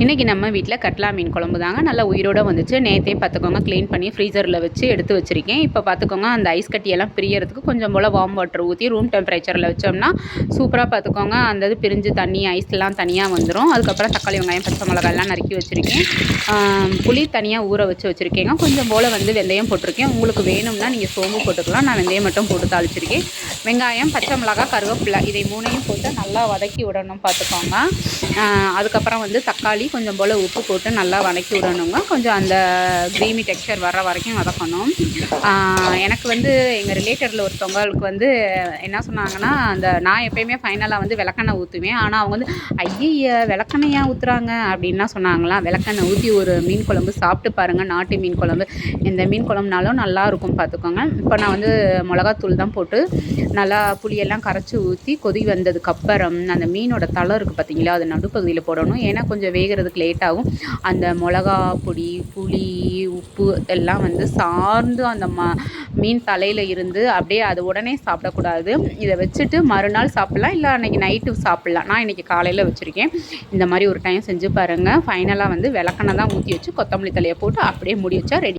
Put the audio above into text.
இன்றைக்கி நம்ம வீட்டில் கட்லா மீன் குழம்பு தாங்க. நல்லா உயிரோடு வந்துச்சு. நேற்றே பார்த்துக்கோங்க க்ளீன் பண்ணி ஃப்ரீசரில் வச்சு எடுத்து வச்சுருக்கேன். இப்போ பார்த்துக்கோங்க அந்த ஐஸ் கட்டியெல்லாம் பிரியறதுக்கு கொஞ்சம் போல் வார்ம் வாட்டர் ஊற்றி ரூம் டெம்பரேச்சரில் வச்சோம்னா சூப்பராக பார்த்துக்கோங்க அந்த இது பிரிஞ்சு தண்ணி ஐஸ்லாம் தனியாக வந்துடும். அதுக்கப்புறம் தக்காளி வெங்காயம் பச்சை மிளகாய்லாம் நறுக்கி வச்சுருக்கேன். புளி தனியாக ஊற வச்சு வச்சுருக்கேங்க. கொஞ்சம் போல் வந்து வெந்தயம் போட்டிருக்கேன். உங்களுக்கு வேணும்னா நீங்கள் சோம்பு போட்டுக்கலாம். நான் வெந்தயம் மட்டும் போட்டு தாளிச்சிருக்கேன். வெங்காயம் பச்சை மிளகாய் கருவேப்பிலை இதை மூணையும் போட்டு நல்லா வதக்கி விடணும் பார்த்துக்கோங்க. அதுக்கப்புறம் வந்து தக்காளி கொஞ்சம் போல் உப்பு போட்டு நல்லா வதக்கி விடணுங்க. கொஞ்சம் அந்த க்ரீமி டெக்ஸ்சர் வர்ற வரைக்கும் வதக்கணும். எனக்கு வந்து எங்கள் ரிலேட்டடில் ஒருத்தவங்களுக்கு வந்து என்ன சொன்னாங்கன்னா, நான் எப்போயுமே ஃபைனலாக வந்து விளக்கெண்ணெய் ஊற்றுவேன். ஆனால் அவங்க வந்து ஐய விளக்கெண்ணெயாக ஊற்றுறாங்க அப்படின்லாம் சொன்னாங்களாம். விளக்கெண்ணெய் ஊற்றி ஒரு மீன் குழம்பு சாப்பிட்டு பாருங்கள். நாட்டு மீன் குழம்பு எந்த மீன் குழம்புனாலும் நல்லாயிருக்கும் பார்த்துக்கோங்க. இப்போ நான் வந்து மிளகாத்தூள் தான் போட்டு நல்லா புளியெல்லாம் கரைச்சி ஊற்றி கொதி வந்ததுக்கப்புறம் அந்த மீனோட தலை இருக்குது பார்த்தீங்களா, அது நடுப்பகுதியில் போடணும். ஏன்னா கொஞ்சம் வேகிறதுக்கு லேட் ஆகும். அந்த மிளகா பொடி புளி உப்பு எல்லாம் வந்து சார்ந்து அந்த மீன் தலையில் இருந்து அப்படியே அது உடனே சாப்பிடக்கூடாது. இதை வச்சுட்டு மறுநாள் சாப்பிட்லாம், இல்லை அன்றைக்கி நைட்டு சாப்பிட்லாம். நான் இன்றைக்கி காலையில் வச்சுருக்கேன். இந்த மாதிரி ஒரு டைம் செஞ்சு பாருங்கள். ஃபைனலாக வந்து விளக்கெண்ணெய் தான் ஊற்றி வச்சு கொத்தமல்லி தலையை போட்டு அப்படியே மூடி வச்சா ரெடி.